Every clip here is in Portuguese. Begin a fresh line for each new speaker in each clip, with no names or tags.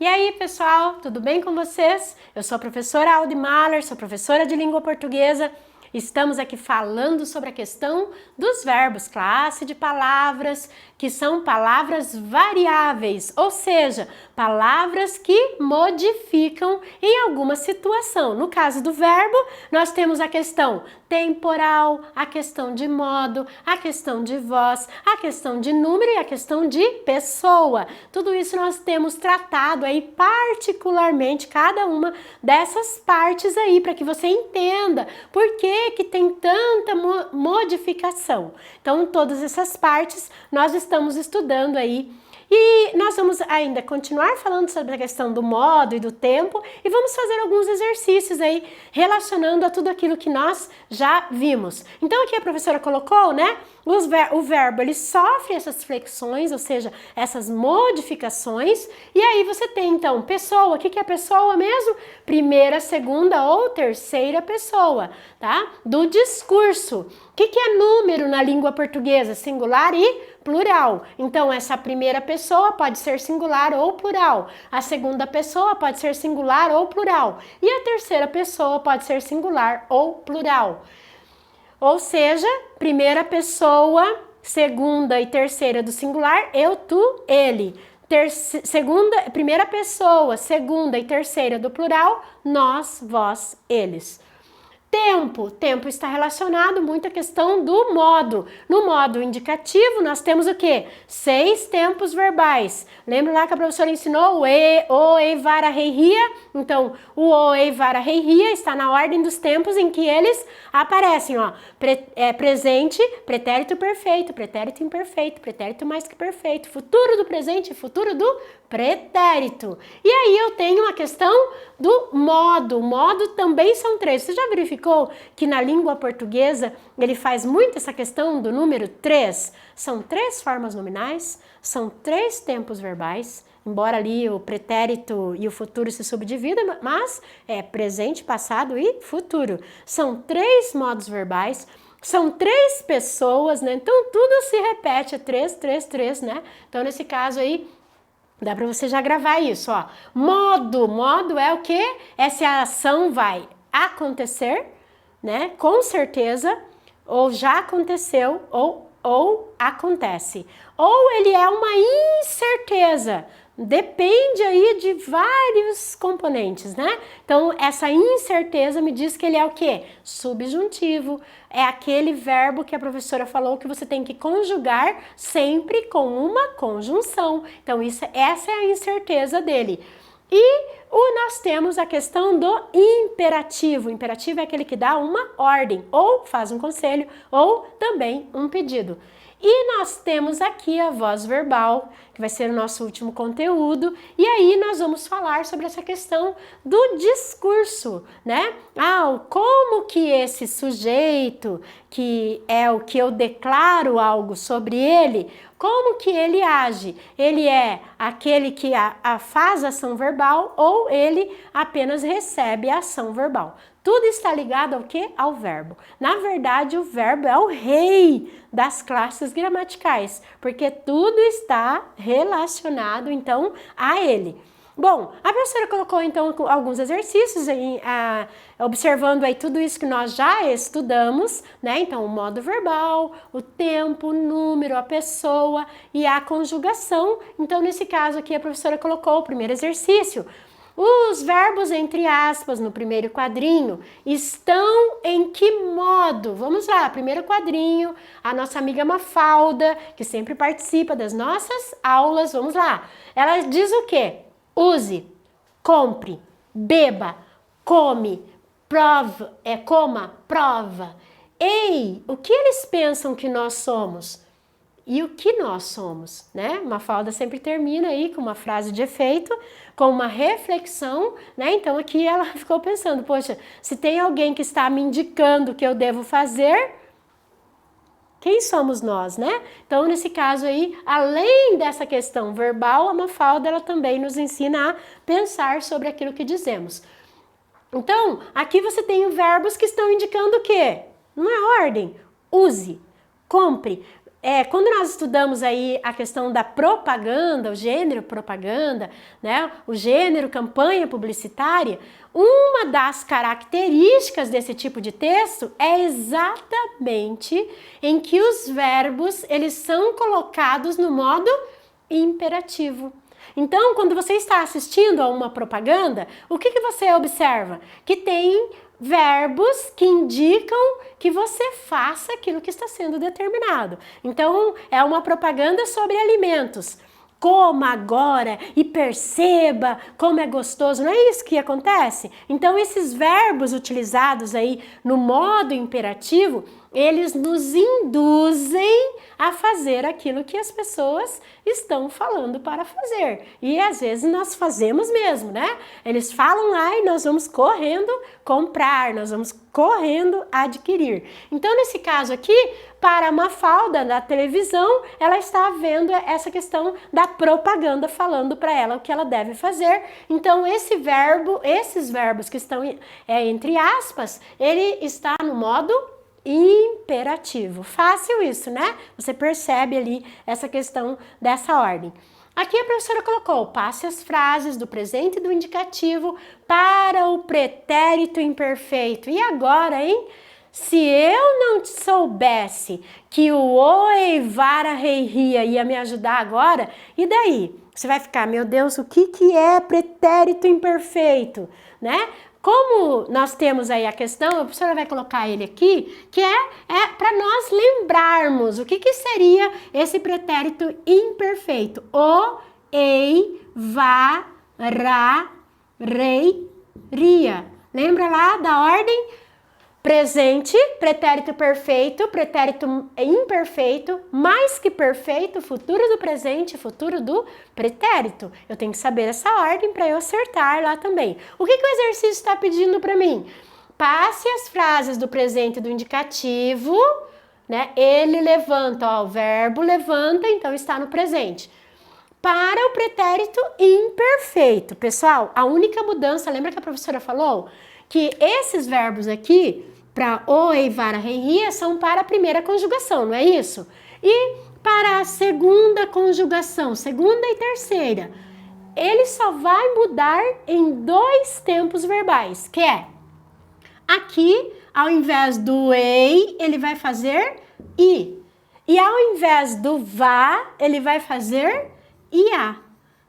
E aí, pessoal, tudo bem com vocês? Eu sou a professora Aldi Mahler, sou professora de língua portuguesa. Estamos aqui falando sobre a questão dos verbos, classe de palavras, que são palavras variáveis, ou seja, palavras que modificam em alguma situação. No caso do verbo, nós temos a questão temporal, a questão de modo, a questão de voz, a questão de número e a questão de pessoa. Tudo isso nós temos tratado aí particularmente cada uma dessas partes aí para que você entenda por que tem tanta modificação. Então, todas essas partes nós estamos estudando aí. E nós vamos ainda continuar falando sobre a questão do modo e do tempo e vamos fazer alguns exercícios aí relacionando a tudo aquilo que nós já vimos. Então aqui a professora colocou, né? O verbo ele sofre essas flexões, ou seja, essas modificações. E aí você tem então pessoa. O que é pessoa mesmo? Primeira, segunda ou terceira pessoa, tá? Do discurso. O que é número na língua portuguesa? Singular e plural. Então, essa primeira pessoa pode ser singular ou plural. A segunda pessoa pode ser singular ou plural. E a terceira pessoa pode ser singular ou plural. Ou seja, primeira pessoa, segunda e terceira do singular, eu, tu, ele. Primeira pessoa, segunda e terceira do plural, nós, vós, eles. Tempo está relacionado muito à questão do modo. No modo indicativo, nós temos o quê? 6 tempos verbais. Lembra lá que a professora ensinou o e, o, e, vara, rei, ria? Então, o, e, vara, rei, ria está na ordem dos tempos em que eles aparecem, ó. Presente, pretérito perfeito, pretérito imperfeito, pretérito mais que perfeito, futuro do presente, futuro do pretérito. E aí eu tenho a questão do modo. O modo também são 3. Você já verificou que na língua portuguesa ele faz muito essa questão do número 3? São 3 formas nominais, são 3 tempos verbais, embora ali o pretérito e o futuro se subdividam, mas é presente, passado e futuro. São 3 modos verbais, são 3 pessoas, né? Então tudo se repete, é 3, 3, 3, né? Então nesse caso aí, dá para você já gravar isso, ó. Modo é o quê? É se a ação vai acontecer, né? Com certeza, ou já aconteceu, ou acontece. Ou ele é uma incerteza. Depende aí de vários componentes, né? Então, essa incerteza me diz que ele é o quê? Subjuntivo. É aquele verbo que a professora falou que você tem que conjugar sempre com uma conjunção. Então, essa é a incerteza dele. E nós temos a questão do imperativo. O imperativo é aquele que dá uma ordem, ou faz um conselho, ou também um pedido. E nós temos aqui a voz verbal, que vai ser o nosso último conteúdo, e aí nós vamos falar sobre essa questão do discurso, né? Como que esse sujeito, que é o que eu declaro algo sobre ele, como que ele age? Ele é aquele que faz ação verbal ou ele apenas recebe a ação verbal? Tudo está ligado ao quê? Ao verbo. Na verdade, o verbo é o rei das classes gramaticais, porque tudo está relacionado, então, a ele. Bom, a professora colocou, então, alguns exercícios aí, observando aí tudo isso que nós já estudamos, né? Então, o modo verbal, o tempo, o número, a pessoa e a conjugação. Então, nesse caso aqui, a professora colocou o primeiro exercício. Os verbos entre aspas no primeiro quadrinho estão em que modo? Vamos lá, primeiro quadrinho, a nossa amiga Mafalda, que sempre participa das nossas aulas, vamos lá. Ela diz o quê? Use, compre, beba, come, coma, prova. Ei, o que eles pensam que nós somos? E o que nós somos, né? Mafalda sempre termina aí com uma frase de efeito, com uma reflexão, né? Então aqui ela ficou pensando, poxa, se tem alguém que está me indicando o que eu devo fazer, quem somos nós, né? Então nesse caso aí, além dessa questão verbal, a Mafalda ela também nos ensina a pensar sobre aquilo que dizemos. Então, aqui você tem verbos que estão indicando o quê? Não é ordem. Use, compre. quando nós estudamos aí a questão da propaganda, o gênero propaganda, né, o gênero campanha publicitária, uma das características desse tipo de texto é exatamente em que os verbos, eles são colocados no modo imperativo. Então, quando você está assistindo a uma propaganda, o que você observa? Que tem verbos que indicam que você faça aquilo que está sendo determinado. Então, é uma propaganda sobre alimentos. Coma agora e perceba como é gostoso. Não é isso que acontece? Então, esses verbos utilizados aí no modo imperativo, eles nos induzem a fazer aquilo que as pessoas estão falando para fazer. E às vezes nós fazemos mesmo, né? Eles falam lá e nós vamos correndo comprar, nós vamos correndo adquirir. Então, nesse caso aqui, para a Mafalda da televisão, ela está vendo essa questão da propaganda falando para ela o que ela deve fazer. Então, esses verbos que estão entre aspas, ele está no modo imperativo. Fácil isso, né? Você percebe ali essa questão dessa ordem. Aqui a professora colocou, passe as frases do presente e do indicativo para o pretérito imperfeito. E agora, hein? Se eu não soubesse que o oi, vara, rei, ria ia me ajudar agora, e daí? Você vai ficar, meu Deus, o que é pretérito imperfeito, né? Como nós temos aí a questão, a professora vai colocar ele aqui, que é para nós lembrarmos o que seria esse pretérito imperfeito. O, ei, vá, ra, rei, ria. Lembra lá da ordem? Presente, pretérito perfeito, pretérito imperfeito, mais que perfeito, futuro do presente, futuro do pretérito. Eu tenho que saber essa ordem para eu acertar lá também. O que o exercício está pedindo para mim? Passe as frases do presente e do indicativo, né? Ele levanta, ó, o verbo levanta, então está no presente. Para o pretérito imperfeito. Pessoal, a única mudança, lembra que a professora falou? Que esses verbos aqui, para o, ei, vara, rei, ria, são para a primeira conjugação, não é isso? E para a segunda conjugação, segunda e terceira, ele só vai mudar em 2 tempos verbais, que é, aqui, ao invés do ei, ele vai fazer i. E ao invés do vá, ele vai fazer ia.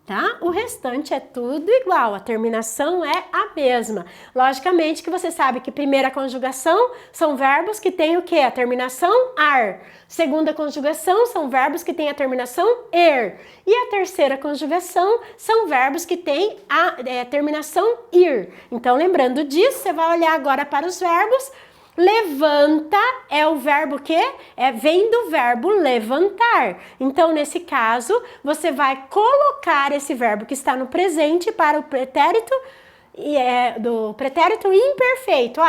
Tá? O restante é tudo igual, a terminação é a mesma. Logicamente que você sabe que primeira conjugação são verbos que têm o quê? A terminação ar. Segunda conjugação são verbos que têm a terminação er. E a terceira conjugação são verbos que têm a terminação ir. Então, lembrando disso, você vai olhar agora para os verbos. Levanta é o verbo que vem do verbo levantar. Então, nesse caso, você vai colocar esse verbo que está no presente para o pretérito do pretérito imperfeito.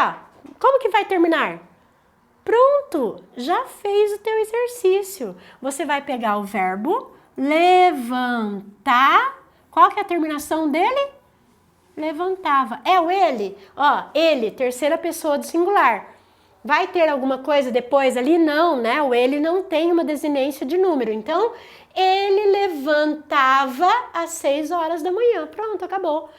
Como que vai terminar? Pronto, já fez o teu exercício. Você vai pegar o verbo levantar. Qual que é a terminação dele? Levantava. É o ele? Ele, terceira pessoa do singular. Vai ter alguma coisa depois ali? Não, né? O ele não tem uma desinência de número. Então, ele levantava às 6 horas da manhã. Pronto, acabou.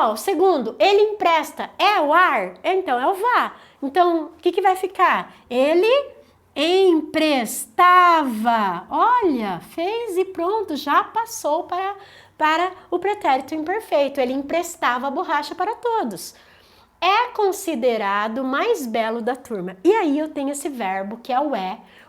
O segundo, ele empresta. É o ar? Então, é o vá. Então, o que vai ficar? Ele emprestava. Olha, fez e pronto, já passou para o pretérito imperfeito. Ele emprestava a borracha para todos. É considerado o mais belo da turma. E aí eu tenho esse verbo que é o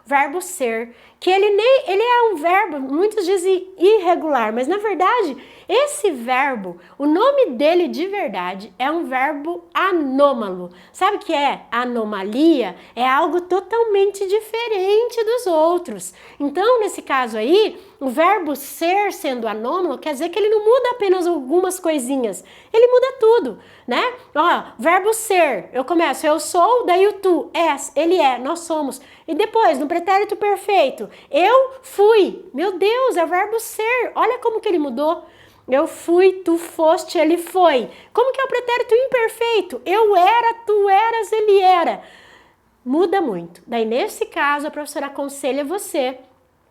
verbo ser, que ele é um verbo, muitos dizem irregular, mas na verdade, esse verbo, o nome dele de verdade é um verbo anômalo. Sabe o que é anomalia? É algo totalmente diferente dos outros. Então, nesse caso aí, o verbo ser sendo anômalo quer dizer que ele não muda apenas algumas coisinhas, ele muda tudo, né? Verbo ser, eu começo, eu sou, daí o tu, és, ele é, nós somos. E depois, no pretérito perfeito, eu fui. Meu Deus, é o verbo ser. Olha como que ele mudou. Eu fui, tu foste, ele foi. Como que é o pretérito imperfeito? Eu era, tu eras, ele era. Muda muito. Daí, nesse caso, a professora aconselha você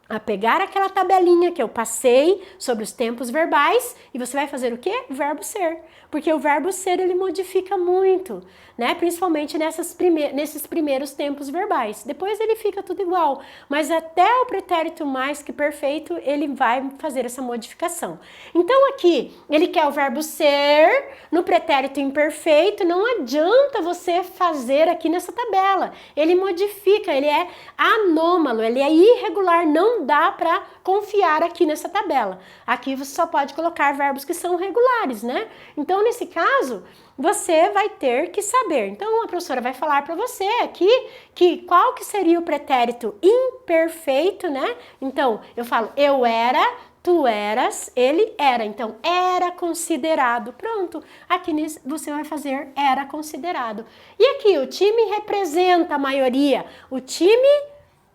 a pegar aquela tabelinha que eu passei sobre os tempos verbais e você vai fazer o quê? O verbo ser. Porque o verbo ser, ele modifica muito, né? Principalmente nesses primeiros tempos verbais. Depois ele fica tudo igual, mas até o pretérito mais que perfeito, ele vai fazer essa modificação. Então aqui, ele quer o verbo ser no pretérito imperfeito, não adianta você fazer aqui nessa tabela. Ele modifica, ele é anômalo, ele é irregular, não dá para confiar aqui nessa tabela. Aqui você só pode colocar verbos que são regulares, né? Então, nesse caso, você vai ter que saber. Então, a professora vai falar para você aqui que qual que seria o pretérito imperfeito, né? Então, eu falo eu era, tu eras, ele era. Então, era considerado. Pronto. Aqui você vai fazer era considerado. E aqui, o time representa a maioria. O time,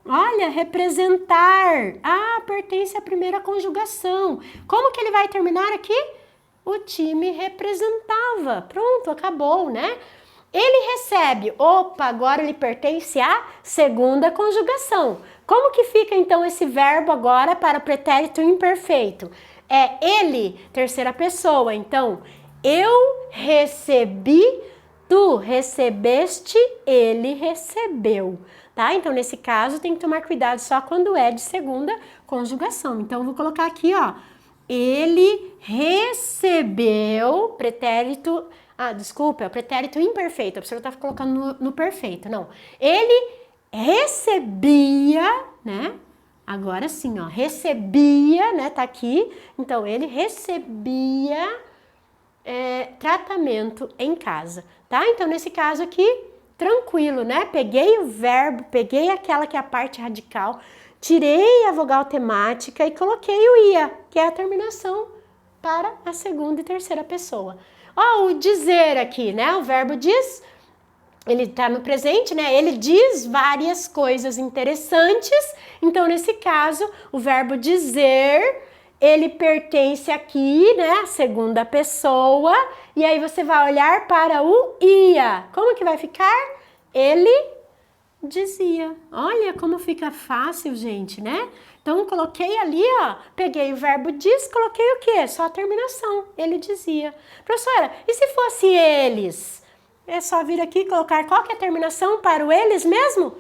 olha, representar. Ah, pertence à primeira conjugação. Como que ele vai terminar aqui? O time representava. Pronto, acabou, né? Ele recebe. Opa, agora ele pertence à segunda conjugação. Como que fica então esse verbo agora para o pretérito imperfeito? É ele, terceira pessoa. Então, eu recebi, tu recebeste, ele recebeu. Tá? Então, nesse caso, tem que tomar cuidado só quando é de segunda conjugação. Então, eu vou colocar aqui, ó. Ele recebeu, pretérito, desculpa, é o pretérito imperfeito, a pessoa está colocando no perfeito, não. Ele recebia, né? Agora sim, ó, recebia, né? Tá aqui, então ele recebia tratamento em casa, tá? Então, nesse caso aqui, tranquilo, né? Peguei o verbo, peguei aquela que é a parte radical, tirei a vogal temática e coloquei o ia, que é a terminação para a segunda e terceira pessoa. Ó, o dizer aqui, né? O verbo diz, ele tá no presente, né? Ele diz várias coisas interessantes. Então, nesse caso, o verbo dizer, ele pertence aqui, né? A segunda pessoa. E aí você vai olhar para o ia. Como que vai ficar? Ele dizia. Olha como fica fácil, gente, né? Então, coloquei ali, ó, peguei o verbo diz, coloquei o quê? Só a terminação. Ele dizia. Professora, e se fosse eles? É só vir aqui e colocar qual que é a terminação para o eles mesmo?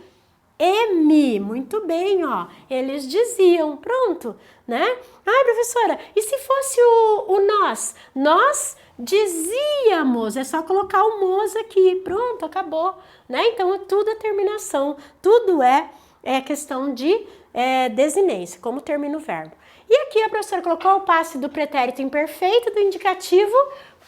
M. Muito bem, ó. Eles diziam. Pronto, né? Ai, professora, e se fosse o nós? Nós dizíamos, é só colocar o mos aqui, pronto, acabou, né? Então, tudo é terminação, tudo é questão de desinência, como termina o verbo. E aqui a professora colocou o passe do pretérito imperfeito do indicativo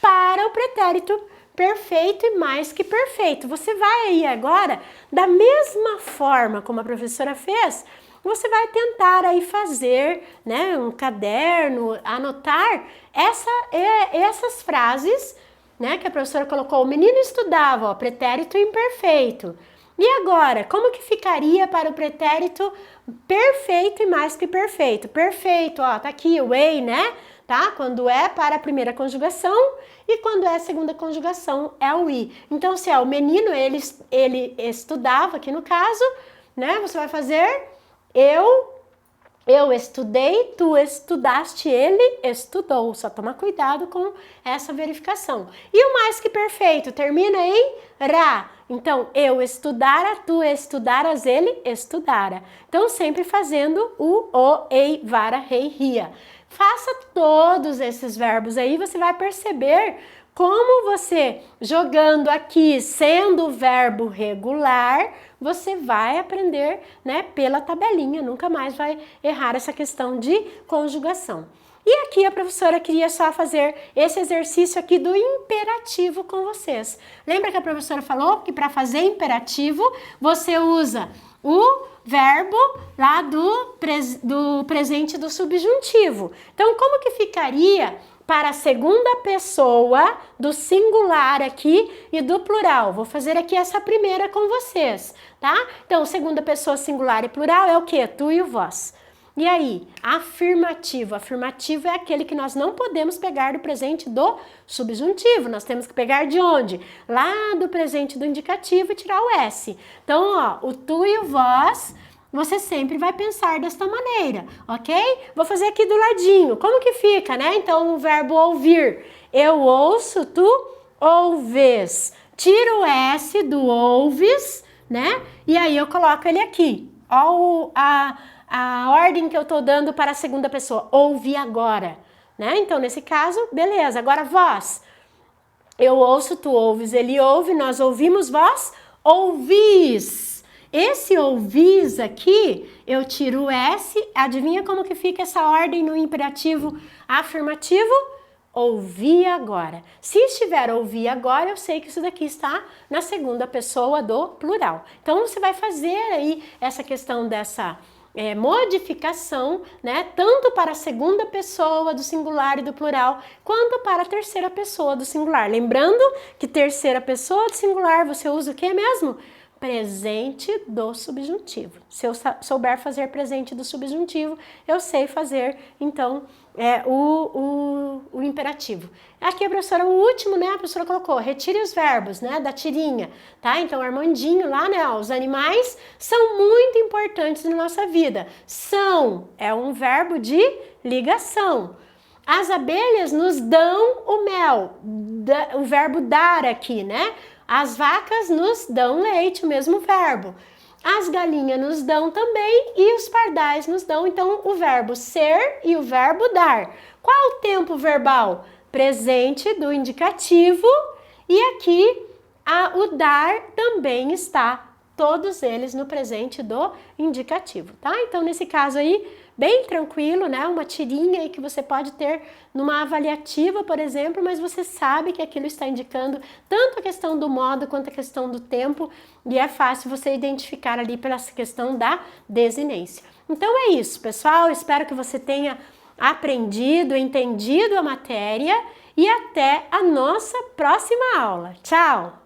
para o pretérito perfeito e mais que perfeito. Você vai aí agora, da mesma forma como a professora fez, você vai tentar aí fazer, né, um caderno, anotar essas frases, né, que a professora colocou. O menino estudava, ó, pretérito imperfeito. E agora, como que ficaria para o pretérito perfeito e mais que perfeito? Perfeito, ó, tá aqui o ei, né? Tá? Quando é para a primeira conjugação e quando é a segunda conjugação é o i. Então, se é o menino, ele estudava, aqui no caso, né? Você vai fazer eu estudei, tu estudaste, ele estudou. Só toma cuidado com essa verificação. E o mais que perfeito termina em ra. Então, eu estudara, tu estudaras, ele estudara. Então, sempre fazendo o ei, vara, rei, ria. Faça todos esses verbos aí, você vai perceber como você, jogando aqui, sendo o verbo regular, você vai aprender, né, pela tabelinha, nunca mais vai errar essa questão de conjugação. E aqui a professora queria só fazer esse exercício aqui do imperativo com vocês. Lembra que a professora falou que para fazer imperativo, você usa o verbo lá do presente do subjuntivo. Então, como que ficaria para a segunda pessoa do singular aqui e do plural? Vou fazer aqui essa primeira com vocês, tá? Então, segunda pessoa singular e plural é o quê? Tu e o vós. E aí, afirmativo. Afirmativo é aquele que nós não podemos pegar do presente do subjuntivo. Nós temos que pegar de onde? Lá do presente do indicativo e tirar o S. Então, ó, o tu e o vós você sempre vai pensar desta maneira, ok? Vou fazer aqui do ladinho. Como que fica, né? Então, o verbo ouvir. Eu ouço, tu ouves. Tiro o S do ouves, né? E aí eu coloco ele aqui. Ó, a ordem que eu tô dando para a segunda pessoa. Ouvi agora, né? Então, nesse caso, beleza. Agora, vós. Eu ouço, tu ouves, ele ouve, nós ouvimos, vós ouvis. Esse ouvis aqui, eu tiro o S, adivinha como que fica essa ordem no imperativo afirmativo? Ouvi agora. Se estiver ouvi agora, eu sei que isso daqui está na segunda pessoa do plural. Então, você vai fazer aí essa questão dessa modificação, né, tanto para a segunda pessoa do singular e do plural, quanto para a terceira pessoa do singular. Lembrando que terceira pessoa do singular, você usa o que mesmo? Presente do subjuntivo. Se eu souber fazer presente do subjuntivo, eu sei fazer, então, o imperativo. Aqui a professora, o último, né, a professora colocou, retire os verbos, né, da tirinha, tá? Então, o Armandinho lá, né, ó, os animais são muito importantes na nossa vida. São, é um verbo de ligação. As abelhas nos dão o mel, o verbo dar aqui, né? As vacas nos dão leite, o mesmo verbo. As galinhas nos dão também e os pardais nos dão, então, o verbo ser e o verbo dar. Qual o tempo verbal? Presente do indicativo e aqui o dar também está, todos eles no presente do indicativo, tá? Então, nesse caso aí, bem tranquilo, né? Uma tirinha aí que você pode ter numa avaliativa, por exemplo, mas você sabe que aquilo está indicando tanto a questão do modo quanto a questão do tempo e é fácil você identificar ali pela questão da desinência. Então é isso, pessoal. Espero que você tenha aprendido, entendido a matéria e até a nossa próxima aula. Tchau!